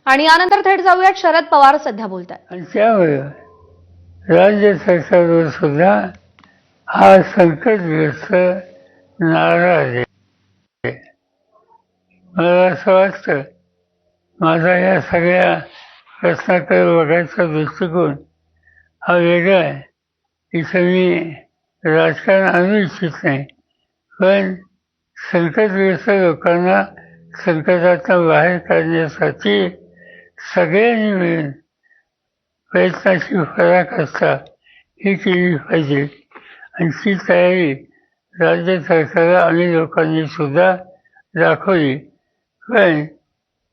आणि यानंतर थेट जाऊयात शरद पवार सध्या बोलतात। आणि त्यामुळे राज्य सरकारवर सुद्धा हा संकटग्रस्त नाराज आहे। मला असं वाटतं माझा या सगळ्या प्रश्नाकडे बघायचा दृष्टिकोन हा वेगळा आहे। इथं मी राजकारण आणू इच्छित नाही, पण संकटग्रस्त लोकांना संकटातून बाहेर काढण्यासाठी सगळ्यांनी मिळून प्रयत्नाची पराकाष्ठा ही केली पाहिजे आणि ती तयारी राज्य सरकारला आणि लोकांनी सुद्धा दाखवली। पण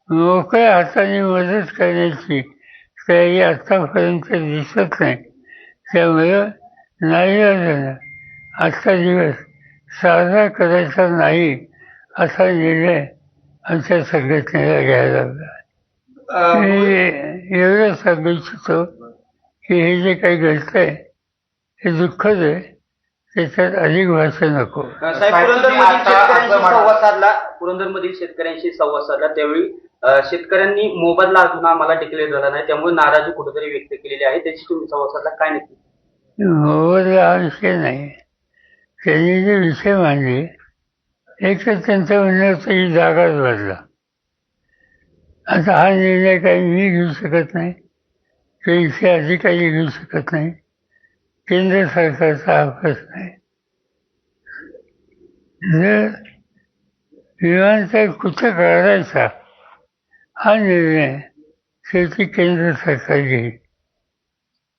मोकळ्या हाताने मदत करण्याची तयारी आतापर्यंत दिसत नाही। त्यामुळं नाईलाजानं आजचा दिवस साजरा करायचा नाही असा निर्णय आमच्या संघटनेला घ्यायला लागला। मी एवढं सांगू इच्छितो की हे जे काही घडतंय हे दुःखद आहे, त्याच्यात अधिक भाषा नको। पुरंदरमधील शेतकऱ्यांशी संवाद साधला त्यावेळी शेतकऱ्यांनी मोबदला अजून आम्हाला डिक्लेअर झाला नाही, त्यामुळे नाराजी कुठेतरी व्यक्त केलेली आहे। त्याची तुम्ही संवाद साधला, काय नक्की? मोबदला हा विषय नाही, त्यांनी जे विषय मांडले एक तर त्यांचं म्हणणं होतं ही जागाच बदला। आता हा निर्णय काही मी घेऊ शकत नाही, ते इथे अधिकारी घेऊ शकत नाही, केंद्र सरकारचा हा प्रश्न आहे। जर विमानतळ कुठं काढायचा हा निर्णय शेवटी केंद्र सरकार घेईल।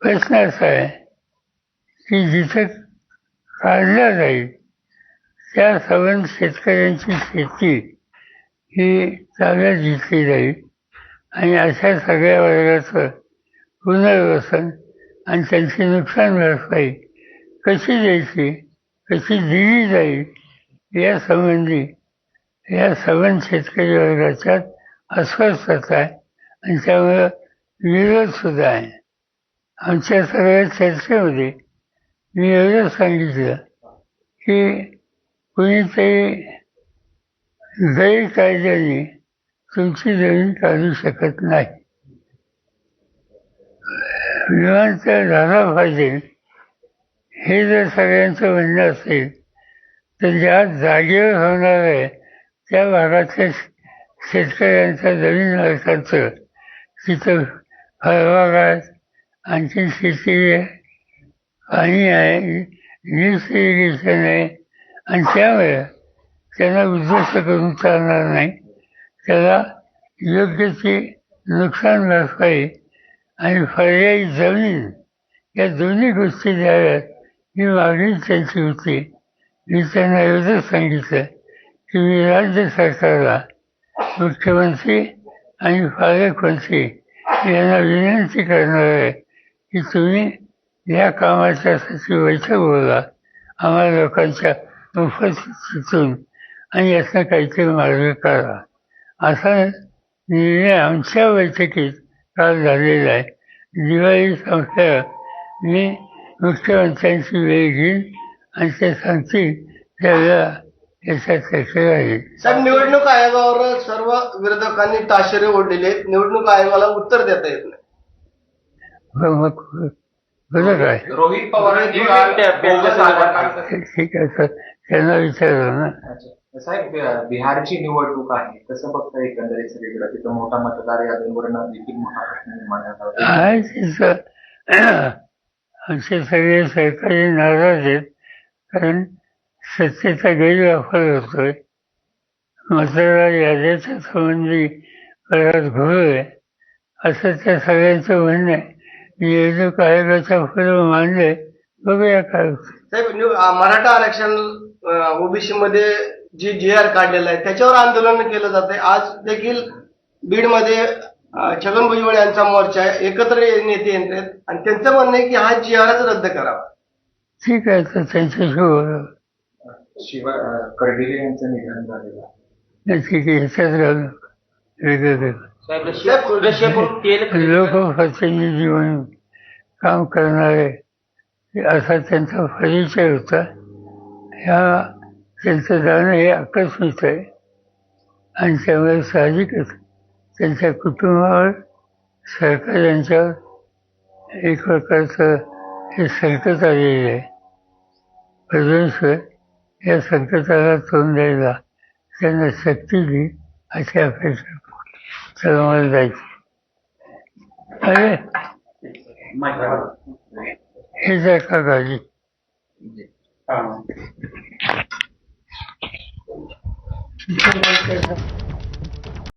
प्रश्न असा आहे की जिथं काढला जाईल त्या सर्व शेतकऱ्यांची शेती ही ताब्यात घेतली जाईल आणि अशा सगळ्या वर्गाचं पुनर्वसन आणि त्यांची नुकसान भरपाई कशी द्यायची, कशी दिली जाईल यासंबंधी या सर्व शेतकरी वर्गाच्यात अस्वस्थता आहे आणि त्यामुळं विरोधसुद्धा आहे। आमच्या सगळ्या चर्चेमध्ये मी एवढं सांगितलं की कुणीतरी गैरकायद्याने तुमची जमीन काढू शकत नाही। विमानतळ झाला पाहिजे हे जर सगळ्यांचं म्हणणं असेल तर ज्या जागेवर होणार आहे त्या भागातल्या शेतकऱ्यांच्या जमीन मालकांचं तिथं फळबागात आणखी शेती आहे, पाणी आहे, लिफ्ट इरिगेशन आहे आणि त्यामुळे त्यांना उद्ध्वस्त करून चालणार नाही। त्याला योग्य ती नुकसान भरपाई आणि पर्यायी जमीन या दोन्ही गोष्टी द्याव्यात ही मागणी त्यांची होती। मी त्यांना एवढंच सांगितलं की मी राज्य सरकारला, मुख्यमंत्री आणि पालकमंत्री यांना विनंती करणार आहे की तुम्ही या कामाच्यासाठी बैठक बोला, आम्हाला लोकांच्या उपस्थितीतून आणि यातनं काहीतरी मार्ग काढा। असा निर्णय आमच्या बैठकीत काल झालेला आहे। दिवाळी संपल्यावर मी मुख्यमंत्र्यांची वेळ घेईन आणि ते सांगतील त्यावेळेला याच्या चर्चा राहील। साहेब, निवडणूक आयोगावर सर्व विरोधकांनी ताशेरे ओढलेले आहेत, निवडणूक आयोगाला उत्तर देता येत नाही। मग बरं काय रोहित पवार ठीक आहे सर, त्यांना विचारलं ना। साहेब, बिहारची निवडणूक आहे, कसं बघता एकंदरीत सगळीकडे तिथं मोठा मतदार यादींवर देखील मोठा प्रश्न निर्माण झाला आहे तिथं आमचे सगळे सरकारी नाराज आहेत, कारण सत्तेचा गैरवापर होतोय। मतदार याद्याच्या संबंधी बराच घोळ आहे असं त्या सगळ्यांचं म्हणणं आहे। निवडणूक आयोगाच्या पुढे मांडलंय, बघूया काय होतं। साहेब, मराठा आरक्षण ओबीसी मध्ये जी GR काढलेला आहे त्याच्यावर आंदोलन केलं जाते। आज देखील बीडमध्ये छगन भुजबळ यांचा मोर्चा आहे, एकत्र नेते येतात आणि त्यांचं म्हणणं आहे की हा GRच रद्द करावा। ठीक आहे, तर त्यांच्याशी बोलावं। शिवाय कर्डिले यांचं निधन झालेलं ठीक आहे, ह्याच्यात घालून वेगळं लोकप्रतिनिधी म्हणून काम करणारे असा त्यांचा परिचय होता। ह्या त्यांचं जाणं हे आकस्मिक आहे आणि त्यामुळे साहजिकच त्यांच्या कुटुंबावर सरकार यांच्यावर एक प्रकारचं हे संकट आलेलं आहे. फडणवीस या संकटाला तोंड द्यायला त्यांना शक्ती दी अशी अपेक्षा तर मला जायची. अरे हे जर का गाडी हा.